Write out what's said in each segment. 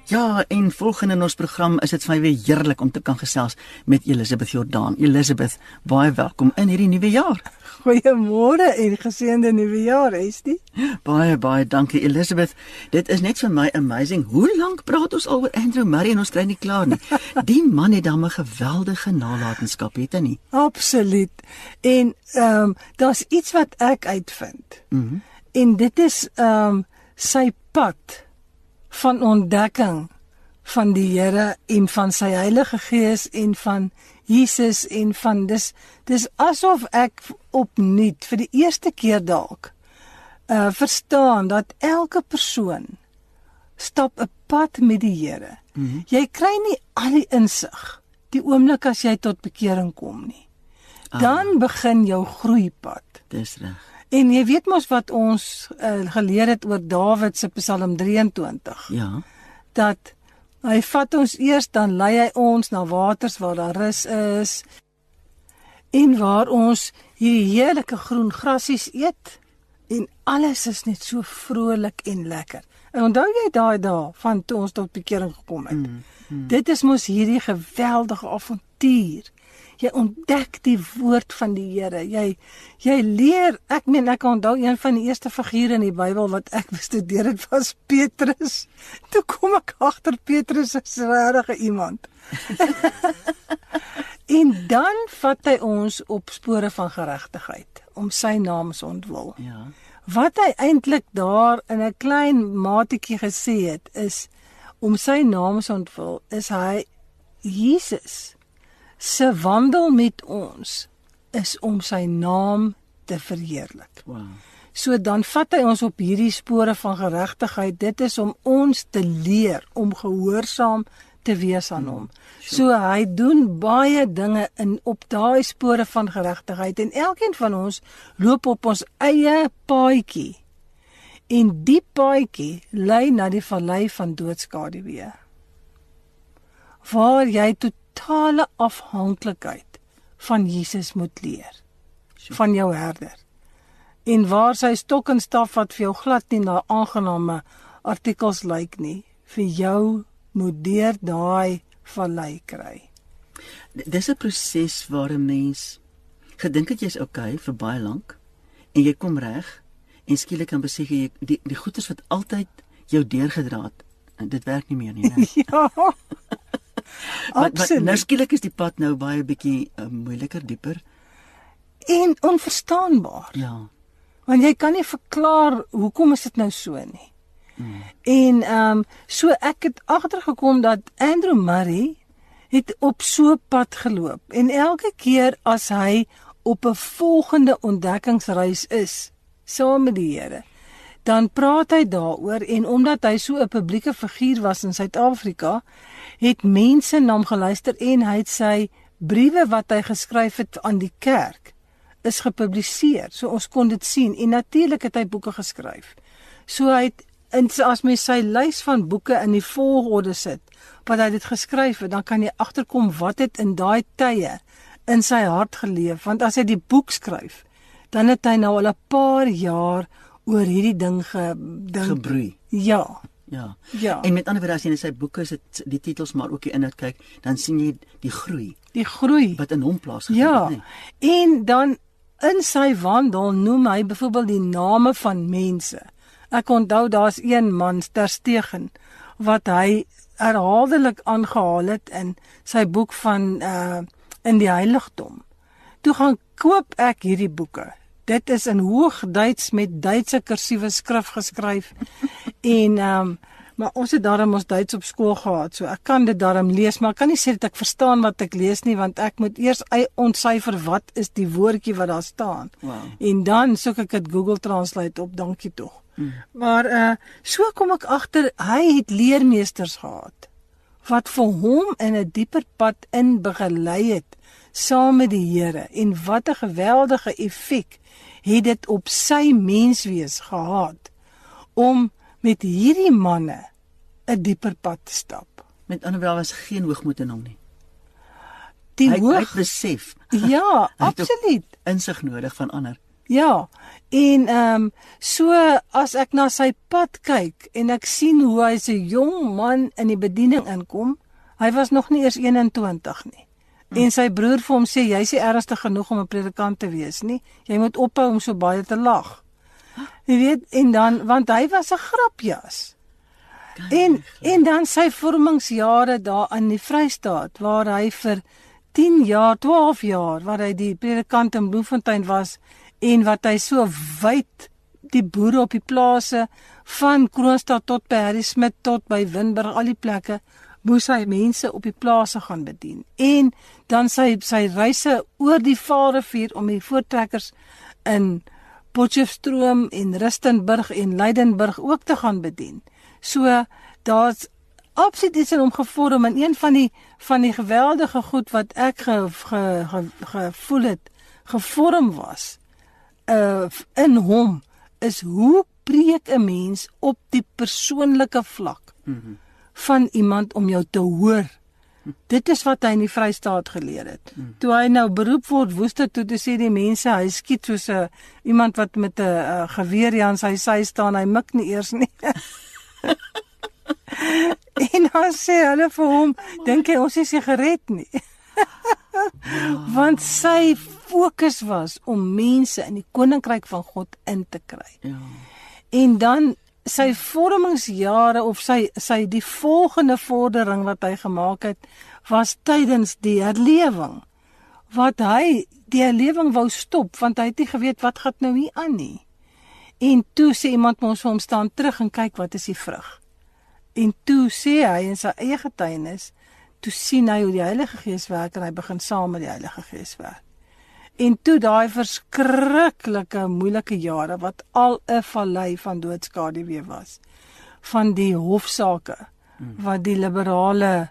Ja, en volgende in ons program is dit vir my weer heerlik om te kan gesels met Elisabeth Jordaan. Elisabeth, baie welkom in hierdie nuwe jaar. Goeiemôre en geseënde nuwe jaar, Estie. Baie dankie Elisabeth. Dit is net vir my amazing. Hoe lank praat ons al oor Andrew Murray en ons kry nie klaar nie. Die man het dan 'n geweldige nalatenskap, het hy nie? Absoluut. En daar's iets wat ek uitvind. En dit is sy pad van ontdekking van die Here en van sy Heilige Gees en van Jesus en van dis asof ek opnuut vir die eerste keer dalk verstaan dat elke persoon stap 'n pad met die Here. Jy kry nie al die insig die oomblik as jy tot bekering kom nie. Dan begin jou groeipad. Dis reg. En jy weet mos wat ons geleer het oor Dawid se Psalm 23. Ja. Dat hy vat ons eers, dan lei hy ons na waters waar daar rus is en waar ons hierdie heerlike groen grasies eet en alles is net so vrolik en lekker. En onthou jy daai dae van toe ons tot bekering gekom het? Dit is mos hierdie geweldige avontuur. Jy ontdek die woord van die Here. Jy leer, ek onthou een van die eerste figure in die Bybel wat ek bestudeer het was Petrus. Toe kom ek agter Petrus is regtig iemand. En dan vat hy ons op spore van geregtigheid om sy naam se ontwil. Ja. Wat hy eintlik daar in 'n klein matetjie gesê het is om sy naam se ontwil is hy Jesus se wandel met ons is om sy naam te verheerlik. Wow. So dan vat hy ons op hierdie spore van geregtigheid. Dit is om ons te leer om gehoorsaam te wees aan hom. So hy doen baie dinge op daai spore van geregtigheid en elkeen van ons loop op ons eie paadjie. En die paadjie lei na die vallei van doodskaduwee. Waar jy totale afhanklikheid van Jesus moet leer. Van jou herder. En waar sy stok en staf wat vir jou glad nie na aangename artikels lyk nie, vir jou moet deur daai vallei kry. Dis 'n proses waar 'n mens gedink het jy's okay vir baie lank en jy kom reg en skielik kan besef jy die goeders wat altyd jou deurgedra het en dit werk nie meer nie, né? Ja. Absoluut. Nou skielik is die pad nou baie bietjie moeiliker, dieper en onverstaanbaar. Ja. Want jy kan nie verklaar hoekom is dit nou so nie. En so ek het agtergekom dat Andrew Murray het op so 'n pad geloop en elke keer as hy op 'n volgende ontdekkingsreis is saam met die Here, dan praat hy daaroor en omdat hy so 'n publieke figuur was in Suid-Afrika, het mense na hom geluister en hy het sy briewe wat hy geskryf het aan die kerk is gepubliseer. So ons kon dit sien en natuurlik het hy boeke geskryf. So hy het as mens sy lys van boeke in die volgorde sit wat hy dit geskryf het, dan kan jy agterkom wat het in daai tye in sy hart geleef, want as hy die boek skryf, dan het hy nou al 'n paar jaar oor hierdie ding gebroei. Ja. Ja. En met ander woorde as jy in sy boeke sit die titels maar ook die inhoud kyk, dan sien jy die groei. Die groei wat in hom plaasgevind het, nee. En dan in sy wandel noem hy byvoorbeeld die name van mense. Ek onthou daar's een man, Ter Stegen, wat hy herhaaldelik aangehaal het in sy boek van in die heiligdom. Toe gaan koop ek hierdie boeke. Dit is in Hoogduits met Duitse kursiewe skrif geskryf. En maar ons het daarom ons Duits op skool gehad, so ek kan dit daarom lees, maar ek kan nie sê dat ek verstaan wat ek lees nie, want ek moet eers ontsyfer wat is die woordjie wat daar staan. Wow. En dan soek ek dit Google Translate op, dankie tog. Maar so kom ek agter, hy het leermeesters gehad wat vir hom in 'n dieper pad in begelei het saam met die Here en wat 'n geweldige effek het dit op sy menswees gehad om met hierdie manne 'n dieper pad te stap. Met ander woorde was geen hoogmoed in hom nie. Die Hy het besef. Ja, absoluut. Insig nodig van ander. Ja, en so as ek na sy pad kyk en ek sien hoe hy as 'n jong man in die bediening inkom, hy was nog nie eers 21 nie. En sy broer vir hom sê, jy's nie ernstig genoeg om 'n predikant te wees nie. Jy moet ophou om so baie te lag. Jy weet, en dan, want hy was 'n grapjas. En dan sy vormingsjare daar in die Vrystaat, waar hy vir 10 jaar, 12 jaar, waar hy die predikant in Bloemfontein was, en wat hy so wyd die boere op die plase, van Kroonstad tot by Harry Smit, tot by Winburg, al die plekke, moes hy mense op die plase gaan bedien. En dan sy reise oor die Vaalrivier om die voortrekkers in Potchefstroom en Rustenburg en Leidenburg ook te gaan bedien. So, daar's absoluut iets in hom gevorm, en een van die geweldige goed wat ek gevoel het, gevorm was, in hom, is hoe preek 'n mens op die persoonlike vlak van iemand om jou te hoor. Dit is wat hy in die Vrystaat geleer het. Toe hy nou beroep word Woester toe, te sê die mense, hy skiet soos iemand wat met 'n geweer aan sy sy staan, hy mik nie eers nie. En dan sê hulle vir hom, dink hy ons is nie gered nie. Want sy fokus was om mense in die koninkryk van God in te kry. Ja. En dan sy vormingsjare, of sy die volgende vordering wat hy gemaak het, was tydens die herlewing. Wat hy die herlewing wou stop, want hy het nie geweet wat gaan nou hier aan nie. En toe sê iemand ons vir hom, staan terug en kyk wat is die vrug. En toe sê hy in sy eie getuienis, toe sien hy hoe die Heilige Gees werk, en hy begin saam met die Heilige Gees werk. En toe daai verskriklike, moeilike jare, wat al 'n vallei van doodskaduwee was, van die hofsaake, wat die liberale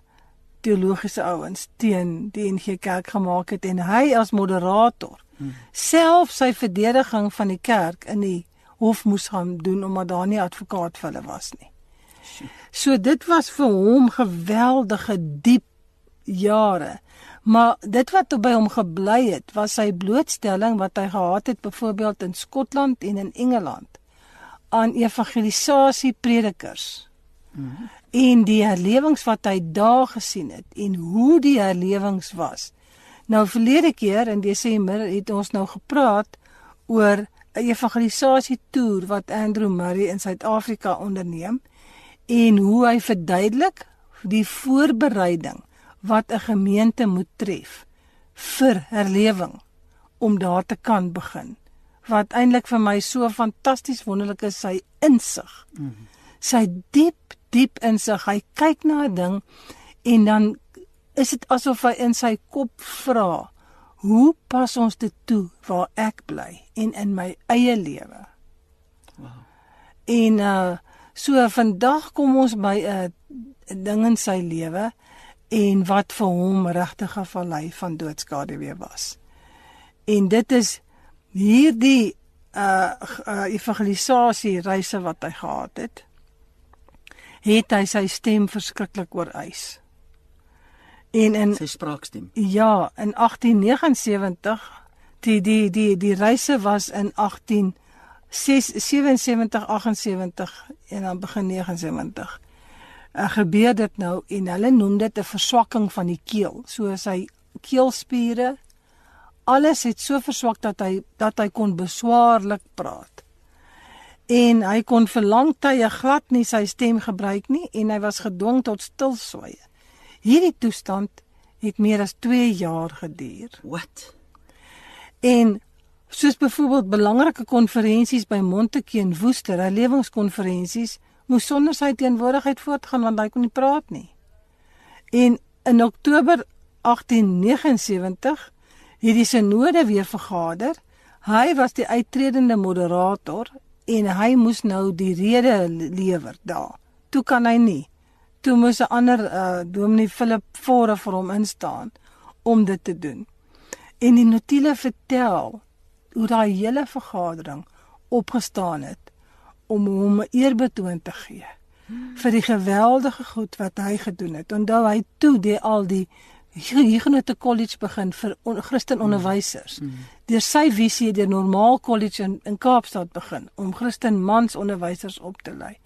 teologiese ouens teen die NG Kerk gemaak het, en hy as moderator, self sy verdediging van die kerk in die hof moes gaan doen, omdat daar nie advokaat vir hulle was nie. So dit was vir hom geweldige diep jare. Maar dit wat by hom gebly het, was sy blootstelling wat hy gehad het, byvoorbeeld in Skotland en in Engeland, aan evangelisasie predikers. En die herlewings wat hy daar gesien het, en hoe die herlewings was. Nou verlede keer in Desember het ons nou gepraat oor 'n evangelisasie toer wat Andrew Murray in Suid-Afrika onderneem, en hoe hy verduidelik die voorbereiding wat 'n gemeente moet tref vir herlewing, om daar te kan begin. Wat eintlik vir my so fantasties wonderlik is, sy insig. Sy diep insig. Hy kyk na 'n ding, en dan is dit asof hy in sy kop vra, hoe pas ons dit toe waar ek bly, en in my eie lewe? Wow. En so vandag kom ons by 'n ding in sy lewe, en wat vir hom regtig 'n vallei van doodskaduwee was. En dit is hierdie evangelisasie reise wat hy gehad het hy sy stem verskriklik ooreis. En sy spraakstem. Ja, in 1879, die reise was in 1877, 78 en dan begin 79. Gebeur dit nou, en hulle noem dit 'n verswakking van die keel. So sy keelspiere, alles het so verswak dat hy kon beswaarlik praat. En hy kon vir lang tye glad nie sy stem gebruik nie, en hy was gedwing tot stilswye. Hierdie toestand het meer as 2 jaar geduur. Wat? En soos byvoorbeeld belangrike konferensies by Montetjie en Woester, herlewingskonferensies, moes sonder sy teenwoordigheid voortgaan, want hy kon nie praat nie. En in Oktober 1879 het die synode weer vergader. Hy was die uittredende moderator, en hy moes nou die rede lewer daar. Toe kan hy nie. Toe moes 'n ander dominee Philip Vore vir hom instaan om dit te doen. En die notiele vertel hoe daai hele vergadering opgestaan het om hom 'n eerbetoon te gee vir die geweldige goed wat hy gedoen het. Onthou hy toe al die Huguenot College begin vir Christen onderwysers. Deur sy visie deur Normaal College in Kaapstad begin om Christen mans onderwysers op te lei.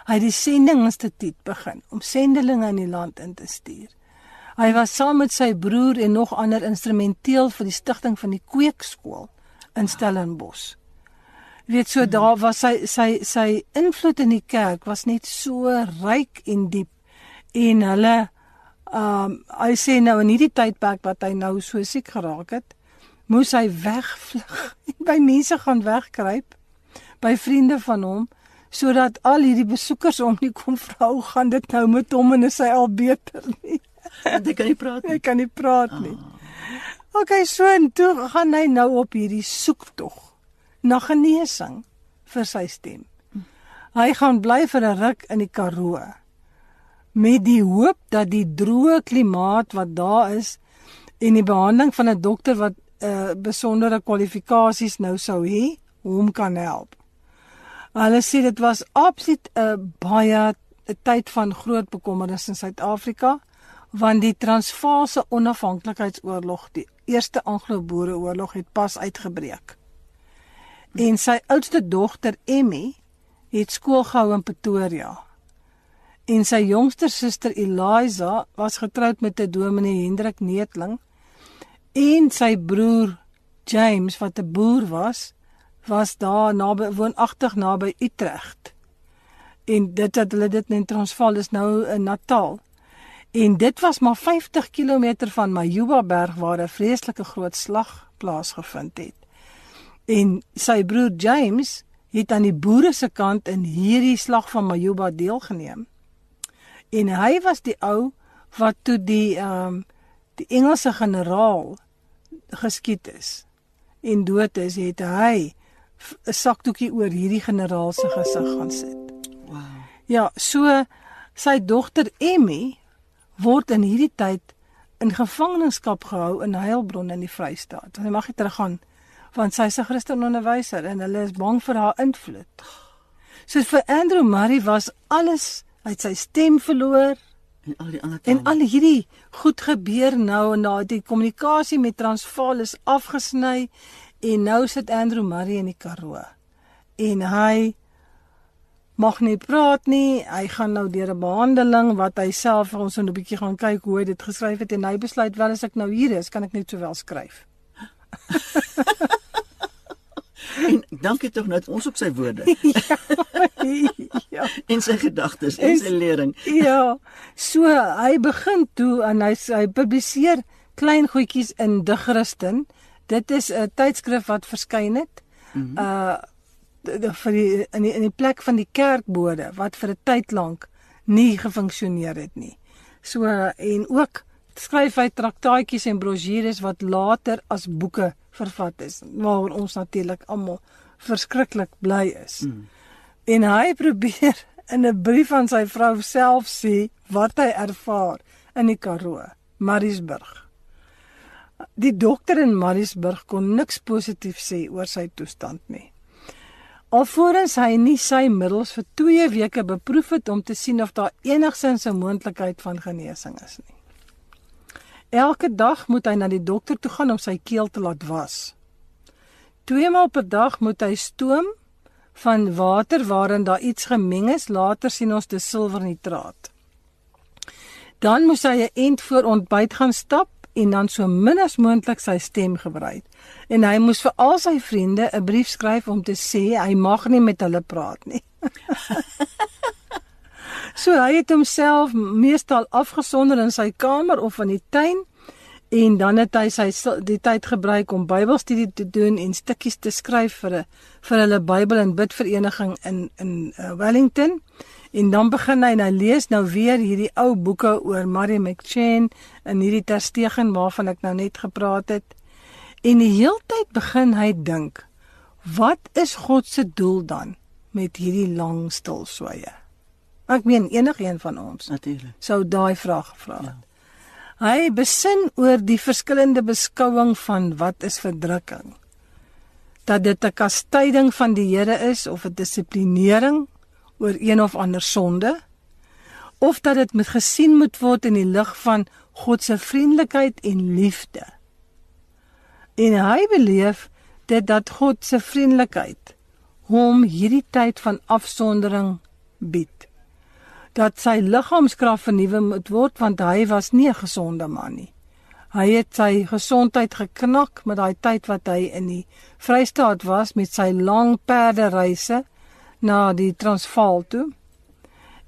Hy het die Sending Instituut begin om sendelinge in die land in te stuur. Hy was saam met sy broer en nog ander instrumenteel vir die stigting van die Kweekskool in Stellenbosch. Weet so daar was sy invloed in die kerk was net so ryk en diep en hulle hy sê nou in hierdie tydperk wat hy nou so siek geraak het, moes hy wegvlug en by mense gaan wegkruip, by vriende van hom, sodat al hierdie besoekers hom nie kon vra hoe gaan dit nou met hom en is hy al beter nie. Want hy kan nie praat nie. Hy kan nie praat nie. Okay, so en toe gaan hy nou op hierdie soektog na genesing vir sy stem. Hy gaan bly vir 'n ruk in die Karoo, met die hoop dat die droë klimaat wat daar is en die behandeling van 'n dokter wat besondere kwalifikasies nou sou hê, hom kan help. Hulle sê dit was absoluut 'n baie 'n tyd van groot bekommernis in Suid-Afrika, want die Transvaalse onafhanklikheidsoorlog, die eerste Anglo-Boereoorlog het pas uitgebreek. En sy oudste dogter Emmy het skool gehou in Pretoria. En sy jongste suster Eliza was getroud met 'n dominee Hendrik Neetling en sy broer James wat 'n boer was daar woonagtig naby Utrecht. En dit het hulle dit in Transvaal is nou in Natal. En dit was maar 50 km van Majubaberg waar 'n vreeslike groot slag plaasgevind het. En sy broer James het aan die boere se kant in hierdie slag van Majuba deelgeneem. En hy was die ou wat toe die Engelse generaal geskiet is en dood is, het hy 'n sakdoekie oor hierdie generaal se gesig gaan sit. Wow. Ja, so sy dogter Emmy word in hierdie tyd in gevangenskap gehou in Heilbron in die Vrystaat. Sy mag nie teruggaan want sy is 'n Christen onderwyser en hulle is bang vir haar invloed. So vir Andrew Murray was alles, hy het sy stem verloor En al die ander en al hierdie goed gebeur nou en nou die kommunikasie met Transvaal is afgesny en nou sit Andrew Murray in die Karoo. En hy mag nie praat nie, hy gaan nou deur 'n behandeling wat hy self ons so 'n bietjie gaan kyk hoe hy dit geskryf het en hy besluit wel as ek nou hier is, kan ek net sowel skryf. En dankie tog net ons op sy woorde. Ja. En sy gedagtes en sy lering. Ja, so hy begin toe en hy publiseer klein goedjies in De Christen. Dit is 'n tydskrif wat verskyn het. Vir in die plek van die kerkbode wat vir 'n tyd lank nie gefunksioneer het nie. So en ook skryf hy traktaatjies en brosjures wat later as boeke vervat is, waaroor ons natuurlik almal verskriklik bly is. En hy probeer in 'n brief aan sy vrou self sê wat hy ervaar in die Karoo, Maritzburg. Die dokter in Maritzburg kon niks positief sê oor sy toestand nie. Alvorens hy nie sy middels vir 2 weke beproef het om te sien of daar enigsins 'n moontlikheid van genesing is nie. Elke dag moet hy na die dokter toe gaan om sy keel te laat was. 2 maal per dag moet hy stoom van water waarin daar iets gemeng is, later sien ons dis silwernitraat. Dan moes hy 'n ent voor ontbyt gaan stap en dan so min as moontlik sy stem gebruik. En hy moes vir al sy vriende 'n brief skryf om te sê hy mag nie met hulle praat nie. So hy het homself meestal afgesonder in sy kamer of in die tuin en dan het hy die tyd gebruik om Bybelstudie te doen en stukkies te skryf vir hulle Bybel en bidvereniging in Wellington. En dan begin hy en hy lees nou weer hierdie ou boeke oor Mary McCheyne en hierdie Terstegen waarvan ek nou net gepraat het. En die heeltyd begin hy dink, wat is God se doel dan met hierdie lang stil swye? Ek meen enigeen van ons Natuurlik. sou daai vraag gevra het. Ja. Hy besin oor die verskillende beskouing van wat is verdrukking. Dat dit 'n kastyding van die Here is of 'n dissiplinering oor een of ander sonde, of dat dit met gesien moet word in die lig van God se vriendelikheid en liefde. En hy beleef dit dat God se vriendelikheid hom hierdie tyd van afsondering bied. Dat sy liggaamskrag vernuwe moet word, want hy was nie 'n gesonde man nie. Hy het sy gesondheid geknak met daai tyd wat hy in die Vrystaat was met sy lang perdereise na die Transvaal toe.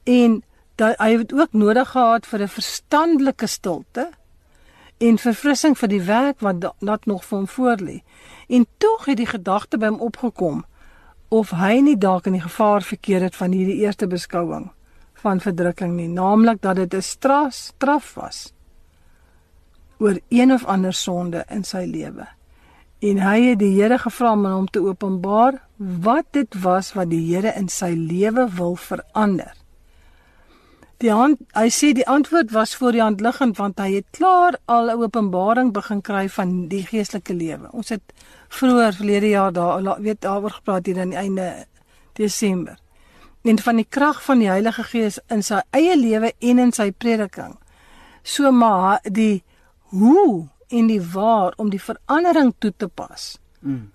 En hy het ook nodig gehad vir 'n verstandelike stilte en verfrissing vir die werk wat nog vir hom voorlê. En tog het die gedagte by hom opgekom of hy nie dalk in die gevaar verkeer het van hierdie eerste beskouing van verdrukking nie, naamlik dat dit 'n straf was oor een of ander sonde in sy lewe. En hy het die Here gevra om hom te openbaar wat dit was wat die Here in sy lewe wil verander. Hy sê die antwoord was voor die hand liggend, want hy het klaar al 'n openbaring begin kry van die geestelike lewe. Ons het vroeër verlede jaar daaroor gepraat hier aan die einde Desember. En van die krag van die Heilige Gees in sy eie lewe en in sy prediking. So maar die hoe en die waar om die verandering toe te pas,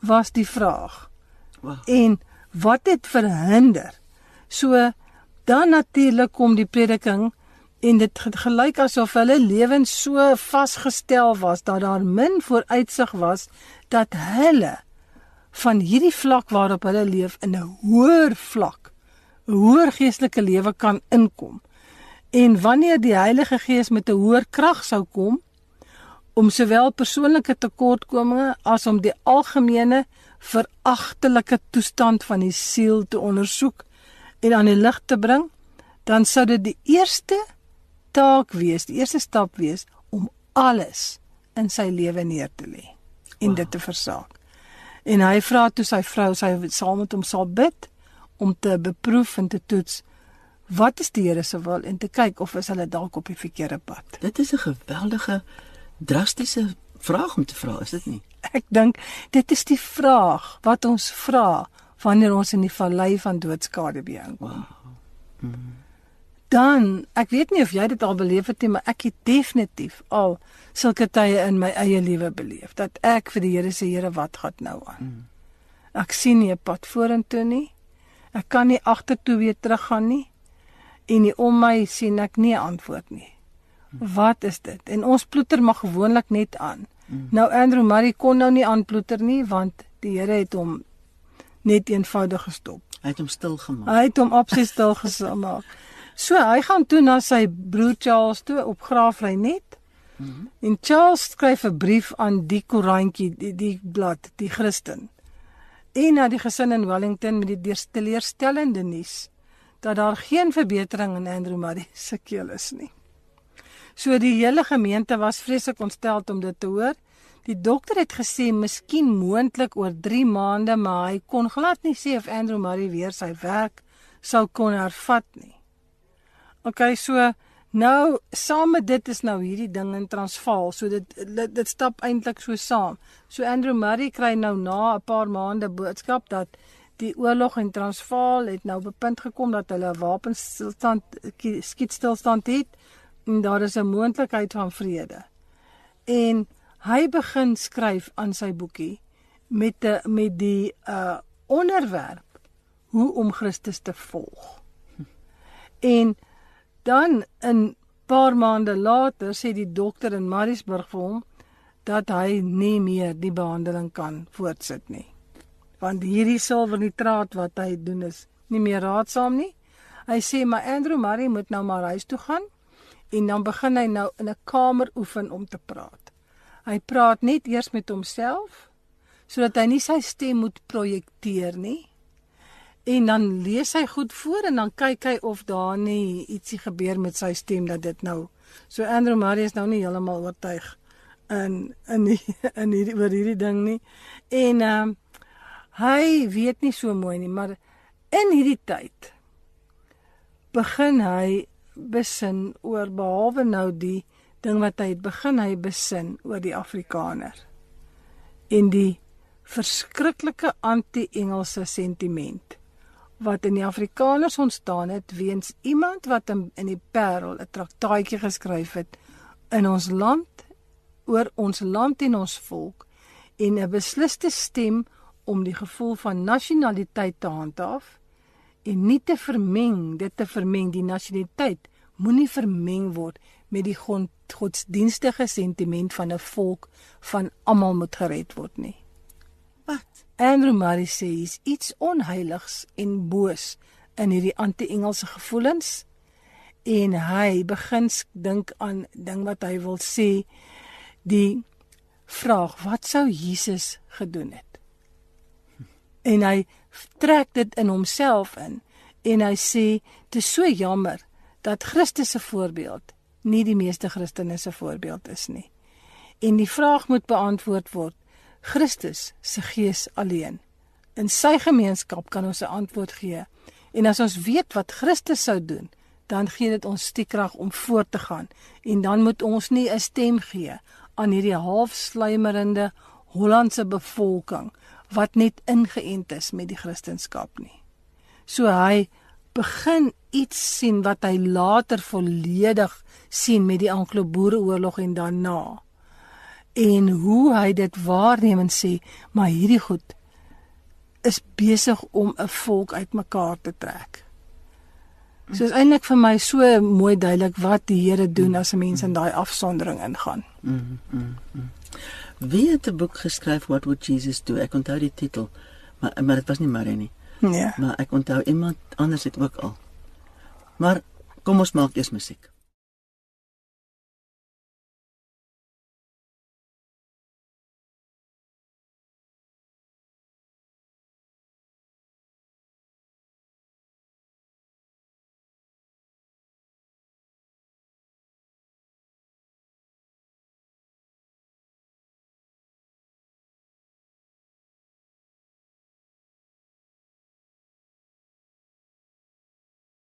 was die vraag. Wow. En wat het verhinder? So dan natuurlik kom die prediking en dit gelyk asof hulle lewens so vasgestel was dat daar min vooruitsig was dat hulle van hierdie vlak waarop hulle leef in 'n hoër vlak, 'n hoër geestelike lewe kan inkom. En wanneer die Heilige Gees met 'n hoër krag sou kom om sowel persoonlike tekortkominge as om die algemene veragtelike toestand van die siel te ondersoek en aan die lig te bring, dan sou dit die eerste taak wees, die eerste stap wees om alles in sy lewe neer te lê en dit te versaak. En hy vra toe sy vrou, sy saam met hom sal bid om te beproef en te toets wat is die Here se wil en te kyk of is hulle dalk op die verkeerde pad. Dit is 'n geweldige drastiese vraag om te vra, is dit nie? Ek dink dit is die vraag wat ons vra wanneer ons in die vallei van doodskade aankom. Wow. Dan, ek weet nie of jy dit al beleef het nie, maar ek het definitief al sulke tye in my eie lewe beleef, dat ek vir die Here sê, Here, wat gaan nou aan? Ek sien nie 'n pad vorentoe nie, ek kan nie agtertoe weer teruggaan nie, en nie om my sien ek nie 'n antwoord nie. Wat is dit? En ons ploeter maar gewoonlik net aan. Nou Andrew Murray kon nou nie aanploeter nie, want die Here het hom net eenvoudig gestop. Hy het hom stil gemaak. Hy het hom absoluut stil gemaak. So hy gaan toe na sy broer Charles toe op Graafry net. En Charles skryf 'n brief aan die koerantjie, die blad, die Christen. En na die gesin in Wellington met die teleurstellende nuus dat daar geen verbetering in Andrew Murray se keel is nie. So die hele gemeente was vreeslik ontstel om dit te hoor. Die dokter het gesê miskien moontlik oor 3 maande, maar hy kon glad nie sê of Andrew Murray weer sy werk sou kon hervat nie. Okay, so nou saam met dit is nou hierdie ding in Transvaal. So dit stap eintlik so saam. So Andrew Murray kry nou na 'n paar maande boodskap dat die oorlog in Transvaal het nou op 'n punt gekom dat hulle 'n wapenstilstand, skietstilstand het. En daar is 'n moontlikheid van vrede. En hy begin skryf aan sy boekie met die onderwerp hoe om Christus te volg. En dan 'n paar maande later sê die dokter in Maritzburg vir hom dat hy nie meer die behandeling kan voortsit nie. Want hierdie silwernitraat wat hy doen is nie meer raadsaam nie. Hy sê maar Andrew Murray moet nou maar huis toe gaan. En dan begin hy nou in 'n kamer oefen om te praat. Hy praat net eers met homself, sodat hy nie sy stem moet projekteer nie. En dan lees hy goed voor en dan kyk hy of daar nie ietsie gebeur met sy stem dat dit nou. So Andrew Murray is nou nie heeltemal oortuig in hierdie ding nie. En hy weet nie so mooi nie, maar in hierdie tyd begin hy besin oor, behalwe nou die ding wat hy het begin, hy besin oor die Afrikaner en die verskriklike anti-Engelse sentiment wat in die Afrikaners ontstaan het weens iemand wat in die Parel 'n traktaatjie geskryf het in ons land, oor ons land en ons volk, en 'n besliste stem om die gevoel van nasionaliteit te handhaaf en nie te vermeng, die nasionaliteit moenie vermeng word met die godsdienstige sentiment van 'n volk van almal moet gered word nie. Wat? Andrew Murray sê is iets onheiligs en boos in hierdie anti-Engelse gevoelens en hy begin dink aan ding wat hy wil sê, die vraag, wat sou Jesus gedoen het? En hy trek dit in homself in en hy sê, dit is so jammer dat Christus se voorbeeld nie die meeste Christene se voorbeeld is nie. En die vraag moet beantwoord word, Christus se gees alleen. In sy gemeenskap kan ons 'n antwoord gee. En as ons weet wat Christus sou doen, dan gee dit ons die krag om voort te gaan. En dan moet ons nie 'n stem gee aan hierdie halfsluimerende Hollandse bevolking wat net ingeënt is met die Christendom nie. So hy begin iets sien wat hy later volledig sien met die Anglo-Boereoorlog en daarna. En hoe hy dit waarneem en sê, maar hierdie goed is besig om 'n volk uitmekaar te trek. So is eintlik vir my so mooi duidelik wat die Here doen as 'n mens in daai afsondering ingaan. Wie het 'n boek geskryf, What Would Jesus Do? Ek onthou die titel, maar dit was nie Murray nie. Ja. Maar ek onthou iemand anders het ook al. Maar kom ons maak eers musiek.